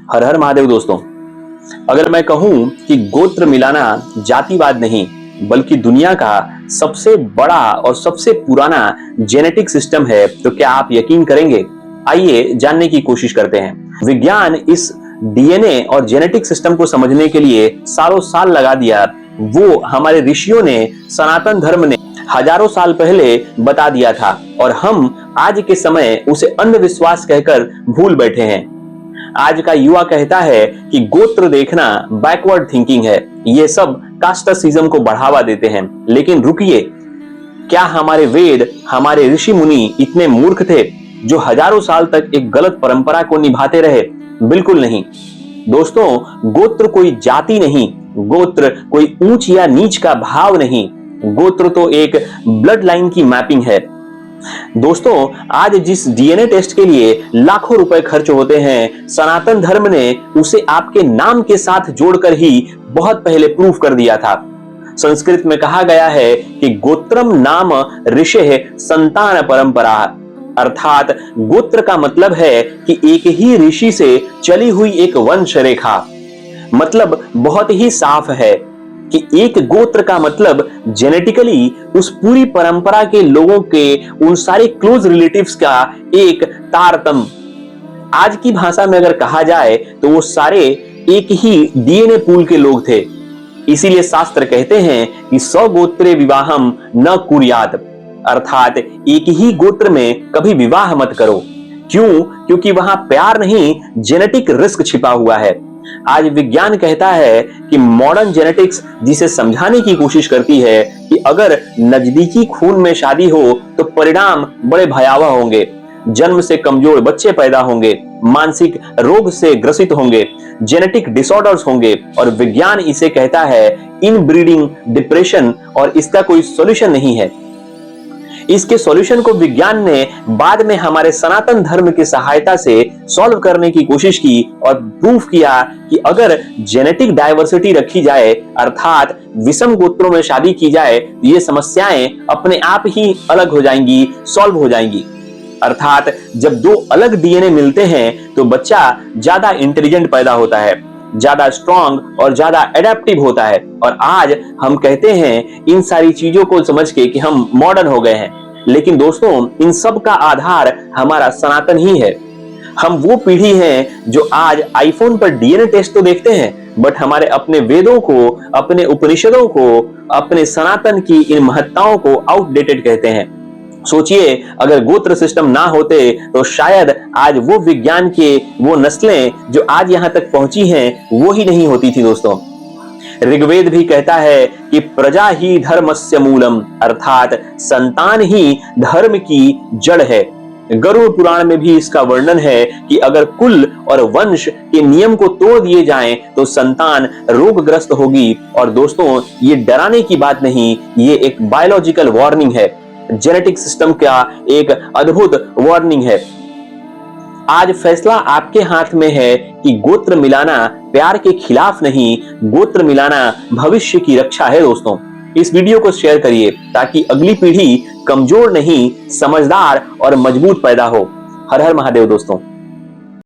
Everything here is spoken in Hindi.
हर हर महादेव दोस्तों। अगर मैं कहूं कि गोत्र मिलाना जातिवाद नहीं बल्कि दुनिया का सबसे बड़ा और सबसे पुराना जेनेटिक सिस्टम है तो क्या आप यकीन करेंगे? आइए जानने की कोशिश करते हैं। विज्ञान इस डीएनए और जेनेटिक सिस्टम को समझने के लिए सालों साल लगा दिया। वो हमारे ऋषियों ने, सनातन धर्म ने हजारों साल पहले बता दिया था और हम आज के समय उसे अंधविश्वास कहकर भूल बैठे हैं। आज का युवा कहता है कि गोत्र देखना बैकवर्ड थिंकिंग है, ये सब कास्टिज्म को बढ़ावा देते हैं। लेकिन रुकिए, क्या हमारे वेद, हमारे ऋषि मुनि इतने मूर्ख थे जो हजारों साल तक एक गलत परंपरा को निभाते रहे? बिल्कुल नहीं दोस्तों। गोत्र कोई जाति नहीं, गोत्र कोई ऊंच या नीच का भाव नहीं, गोत्र तो एक ब्लड लाइन की मैपिंग है। दोस्तों, आज जिस डीएनए टेस्ट के लिए लाखों रुपए खर्च होते हैं, सनातन धर्म ने उसे आपके नाम के साथ जोड़कर ही बहुत पहले प्रूफ कर दिया था। संस्कृत में कहा गया है कि गोत्रम नाम ऋषेः संतान परंपरा, अर्थात गोत्र का मतलब है कि एक ही ऋषि से चली हुई एक वंश रेखा। मतलब बहुत ही साफ है कि एक गोत्र का मतलब जेनेटिकली उस पूरी परंपरा के लोगों के, उन सारे क्लोज रिलेटिव्स का एक तारतम्य। आज की भाषा में अगर कहा जाए तो वो सारे एक ही डीएनए पूल के लोग थे। इसीलिए शास्त्र कहते हैं कि स्वगोत्रे विवाहम न कुर्यात्, अर्थात एक ही गोत्र में कभी विवाह मत करो। क्यों? क्योंकि वहां प्यार नहीं, जेनेटिक रिस्क छिपा हुआ है। आज विज्ञान कहता है कि मॉडर्न जेनेटिक्स जिसे समझाने की कोशिश करती है कि अगर नजदीकी खून में शादी हो तो परिणाम बड़े भयावह होंगे। जन्म से कमजोर बच्चे पैदा होंगे, मानसिक रोग से ग्रसित होंगे, जेनेटिक डिसऑर्डर्स होंगे और विज्ञान इसे कहता है इनब्रीडिंग डिप्रेशन और इसका कोई सॉल्यूशन नहीं है। इसके सॉल्यूशन को विज्ञान ने बाद में हमारे सनातन धर्म की सहायता से सॉल्व करने की कोशिश की और प्रूफ किया कि अगर जेनेटिक डाइवर्सिटी रखी जाए, अर्थात विषम गोत्रों में शादी की जाए, तो ये समस्याएं अपने आप ही अलग हो जाएंगी, सॉल्व हो जाएंगी। अर्थात जब दो अलग डीएनए मिलते हैं तो बच्चा ज्यादा इंटेलिजेंट पैदा होता है, ज्यादा स्ट्रॉन्ग और ज्यादा एडेप्टिव होता है। और आज हम कहते हैं इन सारी चीजों को समझ के कि हम मॉडर्न हो गए हैं, लेकिन दोस्तों इन सब का आधार हमारा सनातन ही है। हम वो पीढ़ी हैं जो आज आईफोन पर डीएनए टेस्ट तो देखते हैं, बट हमारे अपने वेदों को, अपने उपनिषदों को, अपने सनातन की इन महत्ताओं को आउटडेटेड कहते हैं। सोचिए, अगर गोत्र सिस्टम ना होते तो शायद आज वो विज्ञान के वो नस्लें जो आज यहां तक पहुंची हैं वो ही नहीं होती थी दोस्तों। ऋग्वेद भी कहता है कि प्रजा ही धर्मस्य मूलम, अर्थात संतान ही धर्म की जड़ है। गरुड़ पुराण में भी इसका वर्णन है कि अगर कुल और वंश के नियम को तोड़ दिए जाएं तो संतान रोगग्रस्त होगी। और दोस्तों, ये डराने की बात नहीं, ये एक बायोलॉजिकल वार्निंग है, जेनेटिक सिस्टम का एक अद्भुत वार्निंग है। आज फैसला आपके हाथ में है कि गोत्र मिलाना प्यार के खिलाफ नहीं, गोत्र मिलाना भविष्य की रक्षा है। दोस्तों, इस वीडियो को शेयर करिए ताकि अगली पीढ़ी कमजोर नहीं, समझदार और मजबूत पैदा हो। हर हर महादेव दोस्तों।